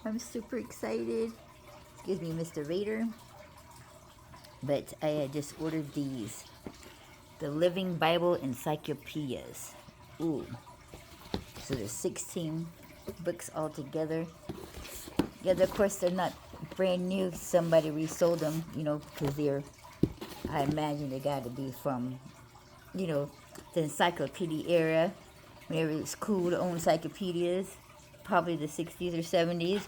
I'm super excited. Excuse me, Mr. Vader. But I had just ordered these. The Living Bible Encyclopedias. Ooh. So there's 16 books altogether. Yeah, of course they're not brand new. Somebody resold them, you know, because they're, I imagine they got to be from, you know, the encyclopedia era. Whenever it's cool to own encyclopedias. Probably the 60s or 70s.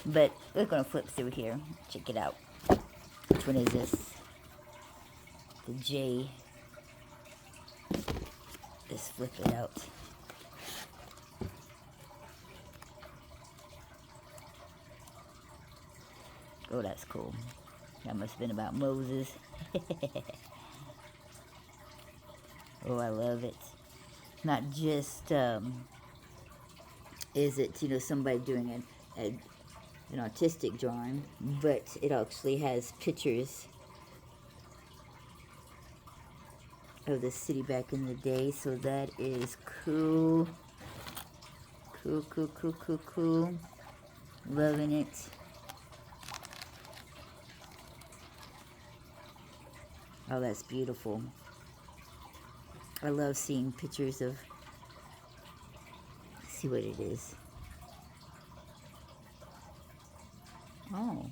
But we're going to flip through here. Check it out. Which one is this? The J. Let's flip it out. Oh, that's cool. That must have been about Moses. Oh, I love it. Not just, is it, you know, somebody doing an artistic drawing, but it actually has pictures of the city back in the day, so that is cool. Cool, cool, cool, cool, cool. Loving it. Oh, that's beautiful. I love seeing pictures of, let's see what it is. Oh.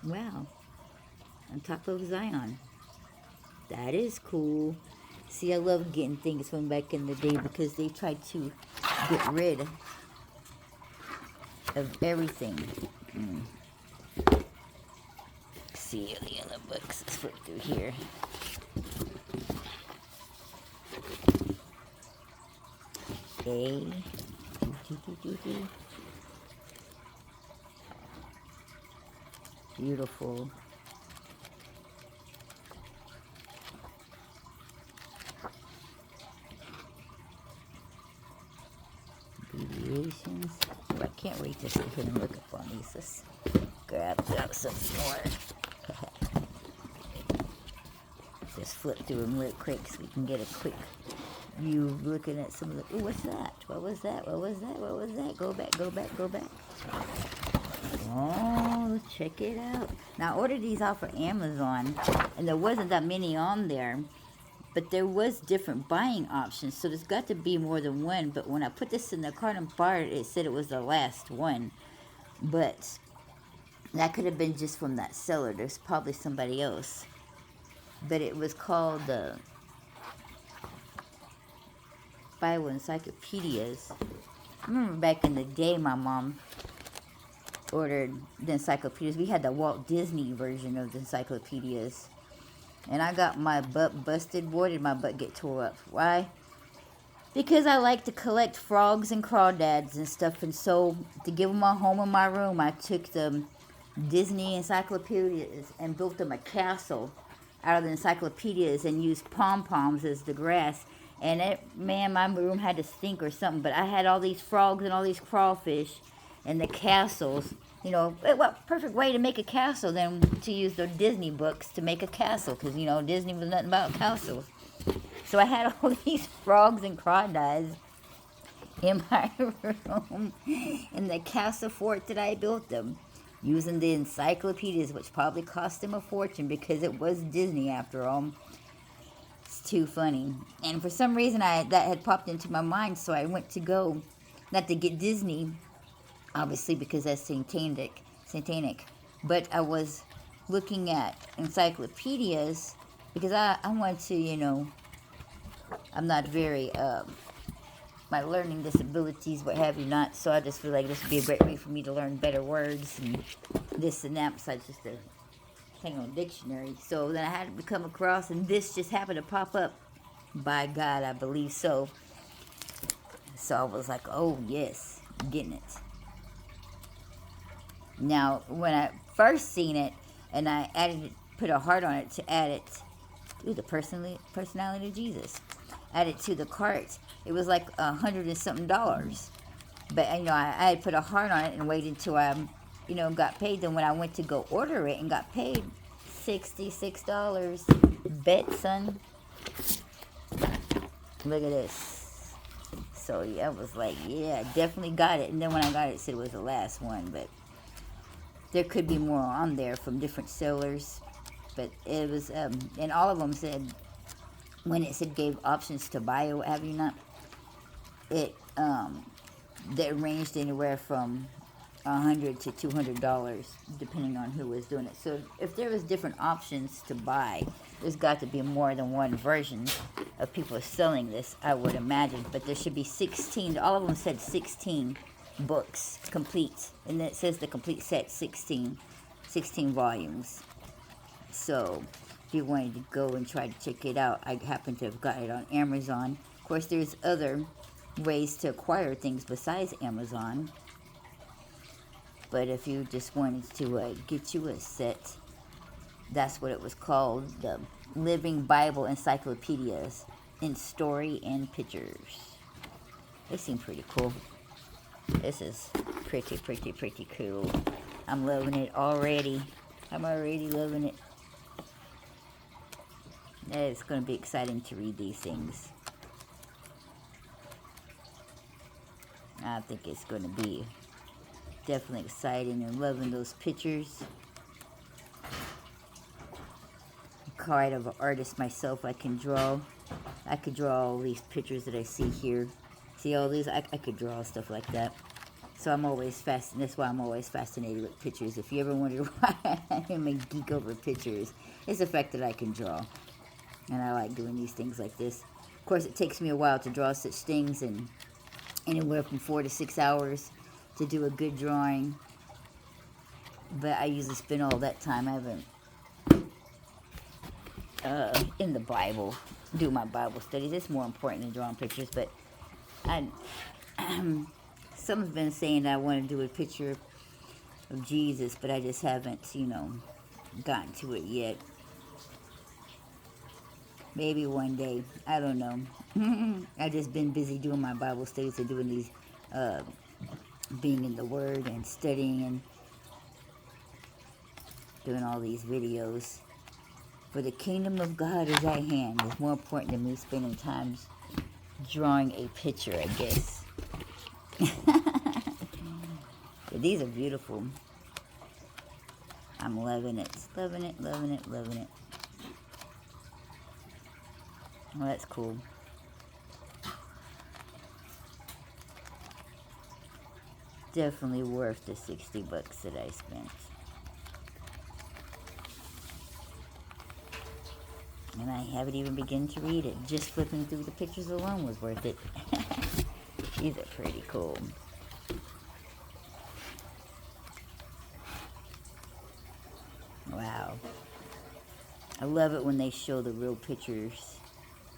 Wow. On top of Zion. That is cool. See, I love getting things from back in the day because they tried to get rid of everything. See the other books. Let's flip through here. A. Beautiful. Deviations. Oh, I can't wait to sit here and look up on these. Let's grab out some more. Just flip through them real quick so we can get a quick view looking at some of the... Ooh, what's that? What was that? What was that? What was that? Go back, go back, go back. Oh, check it out. Now, I ordered these off of Amazon, and there wasn't that many on there, but there was different buying options, so there's got to be more than one. But when I put this in the cart and bought it, it said it was the last one. But that could have been just from that seller. There's probably somebody else. But it was called the Bible Encyclopedias. I remember back in the day, my mom ordered the encyclopedias. We had the Walt Disney version of the encyclopedias. And I got my butt busted. Boy, did my butt get tore up. Why? Because I like to collect frogs and crawdads and stuff. And so, to give them a home in my room, I took the Disney encyclopedias and built them a castle out of the encyclopedias and used pom-poms as the grass. And it, man, my room had to stink or something. But I had all these frogs and all these crawfish and the castles. You know, what perfect way to make a castle than to use the Disney books to make a castle. Because, you know, Disney was nothing about castles. So I had all these frogs and crawdads in my room. In the castle fort that I built them. Using the encyclopedias, which probably cost them a fortune because it was Disney after all. It's too funny. And for some reason, that had popped into my mind, so I went to go, not to get Disney, obviously because that's satanic. But I was looking at encyclopedias because I wanted to, you know, I'm not very, my learning disabilities, what have you not, so I just feel like this would be a great way for me to learn better words and this and that besides just a thing on dictionary. So then I had to come across, and this just happened to pop up. By God, I believe so. So I was like, oh yes, I'm getting it. Now, when I first seen it, and I added it, put a heart on it to add it, ooh, the personality of Jesus, add it to the cart, it was like $100 and something. But, you know, I had put a heart on it and waited until I, you know, got paid. Then when I went to go order it and got paid $66. Bet, son. Look at this. So yeah, I was like, yeah, definitely got it. And then when I got it, it said it was the last one, but there could be more on there from different sellers. But it was, and all of them said, when it said gave options to buy or what have you not, it that ranged anywhere from $100 to $200 depending on who was doing it. So if there was different options to buy, there's got to be more than one version of people selling this, I would imagine. But there should be 16. All of them said 16 books complete, and it says the complete set 16 volumes. So if you wanted to go and try to check it out, I happen to have got it on Amazon. Of course, there's other ways to acquire things besides Amazon. But if you just wanted to get you a set, that's what it was called, the Living Bible Encyclopedias in Story and Pictures. They seem pretty cool. This is pretty cool. I'm loving it already. I'm already loving it. It's going to be exciting to read these things. I think it's going to be definitely exciting, and loving those pictures. I'm quite of an artist myself. I could draw all these pictures that I see here. See all these? I could draw stuff like that. So I'm always that's why I'm always fascinated with pictures. If you ever wonder why I'm a geek over pictures, it's the fact that I can draw. And I like doing these things like this. Of course, it takes me a while to draw such things, and anywhere from 4 to 6 hours to do a good drawing. But I usually spend all that time. I haven't in the Bible, do my Bible studies. It's more important than drawing pictures. But someone's been saying I want to do a picture of Jesus, but I just haven't, gotten to it yet. Maybe one day. I don't know. I've just been busy doing my Bible studies and doing these, being in the Word and studying and doing all these videos. For the kingdom of God is at hand. It's more important than me spending time drawing a picture, I guess. But these are beautiful. I'm loving it. Loving it, loving it, loving it. Well, that's cool. Definitely worth the 60 bucks that I spent. And I haven't even begun to read it. Just flipping through the pictures alone was worth it. These are pretty cool. Wow. I love it when they show the real pictures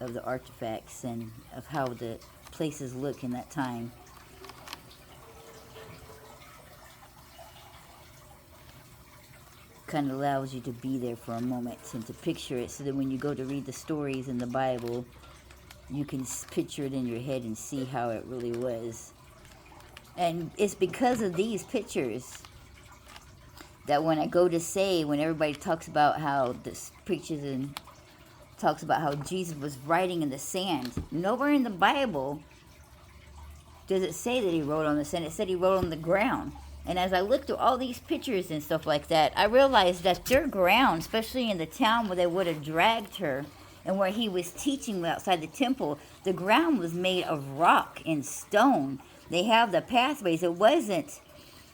of the artifacts and of how the places look in that time. Kind of allows you to be there for a moment and to picture it, so that when you go to read the stories in the Bible, you can picture it in your head and see how it really was. And it's because of these pictures that when I go to say, when everybody talks about how this preaches and talks about how Jesus was writing in the sand, nowhere in the Bible does it say that he wrote on the sand. It said he wrote on the ground. And as I looked through all these pictures and stuff like that, I realized that their ground, especially in the town where they would have dragged her and where he was teaching outside the temple, the ground was made of rock and stone. They have the pathways. It wasn't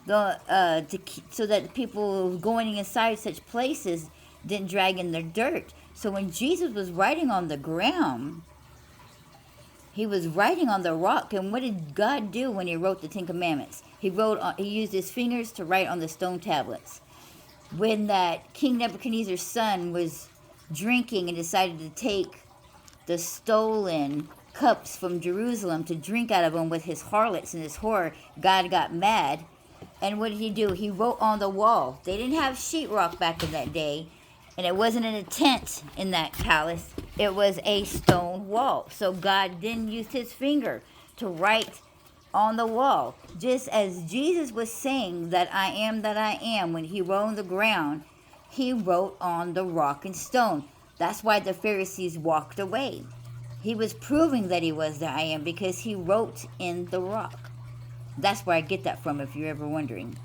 so that the people going inside such places didn't drag in their dirt. So when Jesus was writing on the ground, he was writing on the rock. And what did God do when he wrote the Ten Commandments? He used his fingers to write on the stone tablets. When that King Nebuchadnezzar's son was drinking and decided to take the stolen cups from Jerusalem to drink out of them with his harlots and his whore, God got mad. And what did he do? He wrote on the wall. They didn't have sheetrock back in that day. And it wasn't in a tent in that palace. It was a stone wall. So God didn't use his finger to write on the wall. Just as Jesus was saying that I am, when he wrote on the ground, he wrote on the rock and stone. That's why the Pharisees walked away. He was proving that he was the I Am because he wrote in the rock. That's where I get that from, if you're ever wondering.